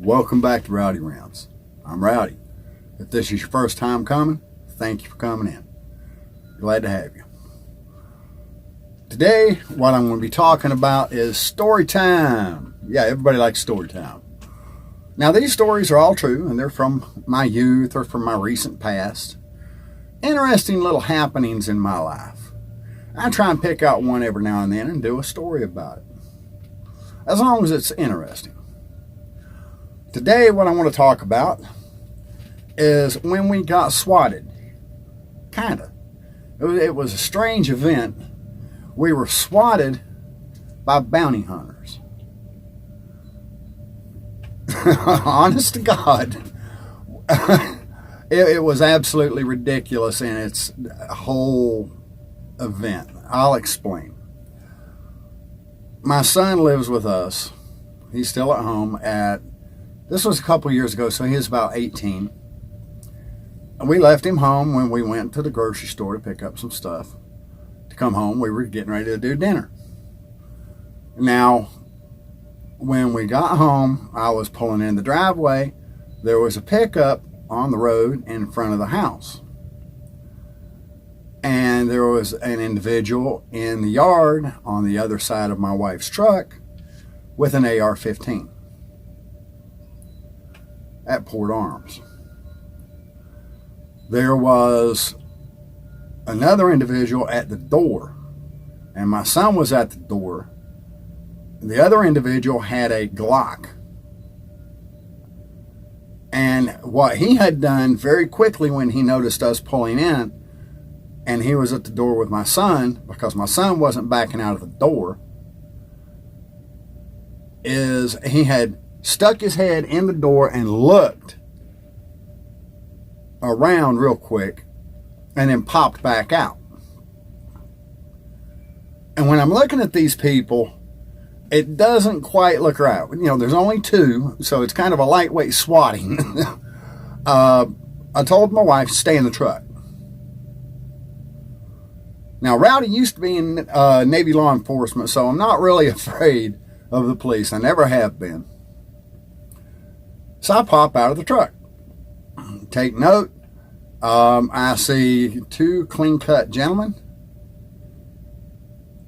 Welcome back to Rowdy Rounds. I'm Rowdy. If this is your first time coming, thank you for coming in. Glad to have you. Today, what I'm going to be talking about is story time. Yeah, everybody likes story time. Now, these stories are all true, and they're from my youth or from my recent past. Interesting little happenings in my life. I try and pick out one every now and then and do a story about it, as long as it's interesting. Today, what I want to talk about is when we got swatted. Kinda. It was a strange event. We were swatted by bounty hunters. Honest to God. It was absolutely ridiculous in its whole event. I'll explain. My son lives with us. He's still at home this was a couple years ago, so he was about 18. And we left him home when we went to the grocery store to pick up some stuff. To come home, we were getting ready to do dinner. Now, when we got home, I was pulling in the driveway. There was a pickup on the road in front of the house. And there was an individual in the yard on the other side of my wife's truck with an AR-15 at Port Arms. There was another individual at the door, and my son was at the door. The other individual had a Glock. And what he had done very quickly when he noticed us pulling in, and he was at the door with my son, because my son wasn't backing out of the door, is he had stuck his head in the door and looked around real quick and then popped back out. And when I'm looking at these people, it doesn't quite look right. You know, there's only two, so it's kind of a lightweight swatting. I told my wife to stay in the truck. Now, Rowdy used to be in Navy law enforcement, so I'm not really afraid of the police. I never have been. So I pop out of the truck. Take note. I see two clean-cut gentlemen.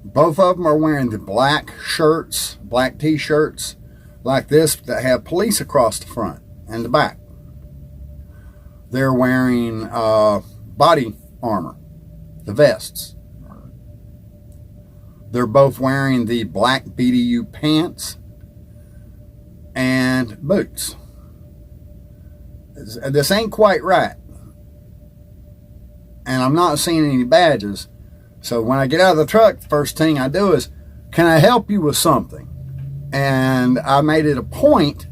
Both of them are wearing the black shirts, black t-shirts like this that have police across the front and the back. They're wearing body armor, the vests. They're both wearing the black BDU pants and boots. This ain't quite right. And I'm not seeing any badges. So when I get out of the truck, the first thing I do is, can I help you with something? And I made it a point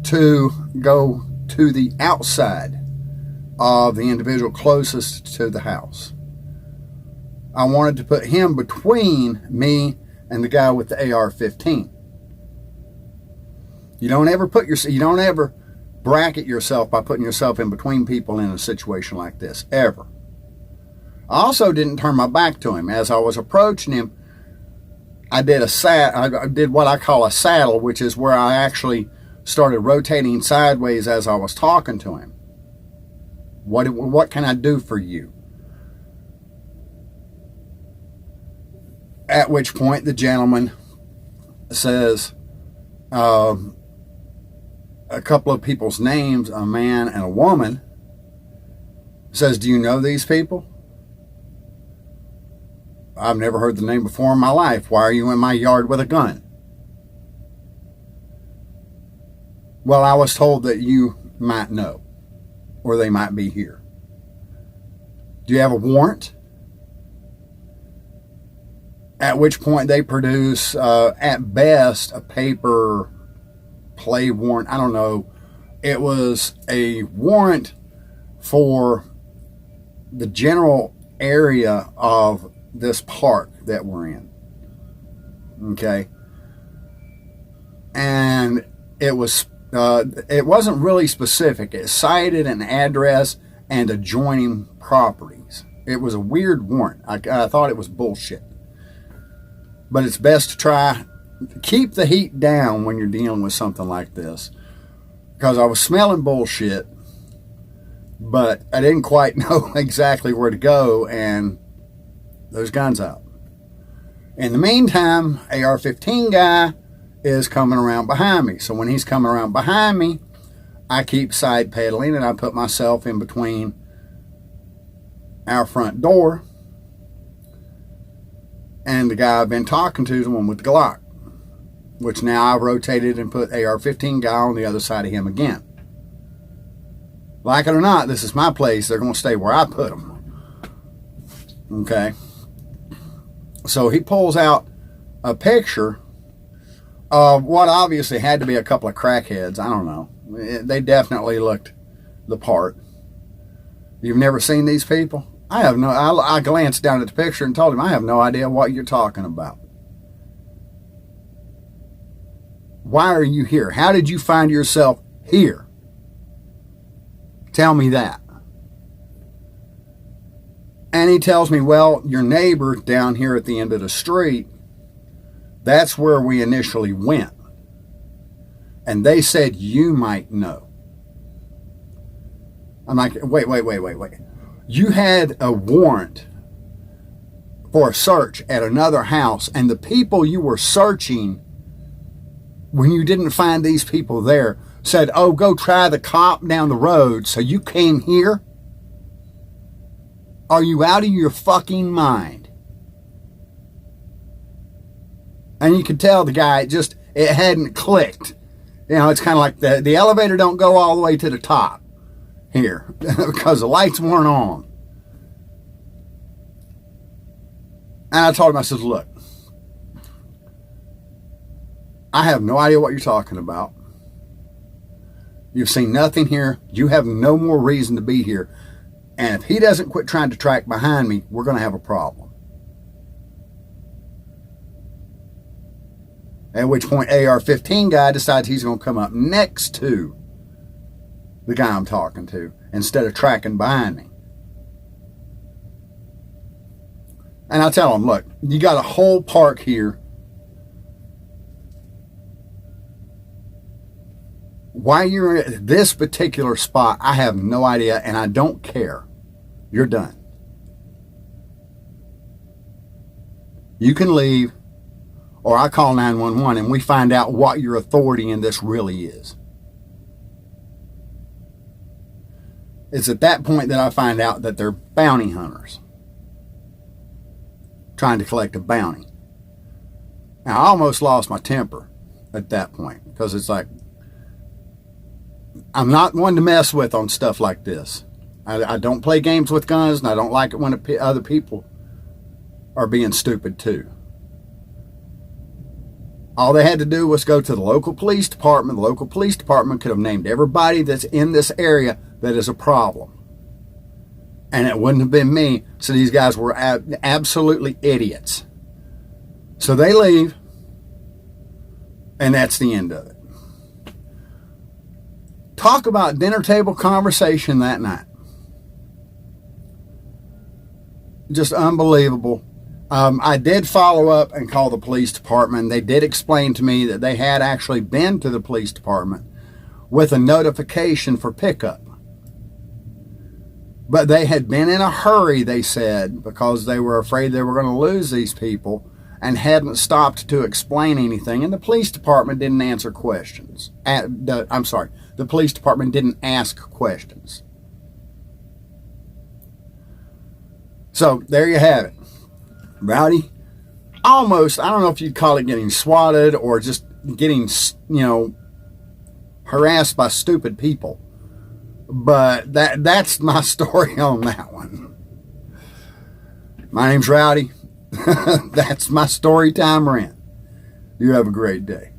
to go to the outside of the individual closest to the house. I wanted to put him between me and the guy with the AR-15. You don't ever bracket yourself by putting yourself in between people in a situation like this, ever. I also didn't turn my back to him. As I was approaching him, I did what I call a saddle, which is where I actually started rotating sideways as I was talking to him. What can I do for you? At which point the gentleman says, a couple of people's names, a man and a woman, says, do you know these people? I've never heard the name before in my life. Why are you in my yard with a gun? Well, I was told that you might know, or they might be here. Do you have a warrant? At which point they produce, at best, a paper play warrant. I don't know. It was a warrant for the general area of this park that we're in. Okay. And it wasn't really specific. It cited an address and adjoining properties. It was a weird warrant. I thought it was bullshit. But it's best to try keep the heat down when you're dealing with something like this. Because I was smelling bullshit, but I didn't quite know exactly where to go, and there's guns out. In the meantime, AR-15 guy is coming around behind me. So when he's coming around behind me, I keep side pedaling, and I put myself in between our front door and the guy I've been talking to, the one with the Glock, which now I've rotated and put AR-15 guy on the other side of him again. Like it or not, this is my place. They're going to stay where I put them. Okay. So he pulls out a picture of what obviously had to be a couple of crackheads. I don't know. They definitely looked the part. You've never seen these people? I glanced down at the picture and told him, I have no idea what you're talking about. Why are you here? How did you find yourself here? Tell me that. And he tells me, well, your neighbor down here at the end of the street, that's where we initially went. And they said you might know. I'm like, wait. You had a warrant for a search at another house, and the people you were searching, when you didn't find these people there, said, oh, go try the cop down the road, so you came here? Are you out of your fucking mind? And you could tell the guy, it hadn't clicked. You know, it's kind of like the elevator don't go all the way to the top here because the lights weren't on. And I told him, I said, look, I have no idea what you're talking about. You've seen nothing here. You have no more reason to be here. And if he doesn't quit trying to track behind me, we're going to have a problem. At which point AR-15 guy decides he's going to come up next to the guy I'm talking to instead of tracking behind me. And I tell him, look, you got a whole park here. Why you're at this particular spot, I have no idea, and I don't care. You're done. You can leave, or I call 911 and we find out what your authority in this really is. It's at that point that I find out that they're bounty hunters trying to collect a bounty. Now, I almost lost my temper at that point because it's like, I'm not one to mess with on stuff like this. I don't play games with guns, and I don't like it when other people are being stupid too. All they had to do was go to the local police department. The local police department could have named everybody that's in this area that is a problem. And it wouldn't have been me. So these guys were absolutely idiots. So they leave, and that's the end of it. Talk about dinner table conversation that night. Just unbelievable. I did follow up and call the police department. They did explain to me that they had actually been to the police department with a notification for pickup. But they had been in a hurry, they said, because they were afraid they were going to lose these people and hadn't stopped to explain anything. And the police department didn't answer questions. The police department didn't ask questions. So there you have it. Rowdy, almost, I don't know if you'd call it getting swatted or just getting, harassed by stupid people. But that's my story on that one. My name's Rowdy. That's my story time rant. You have a great day.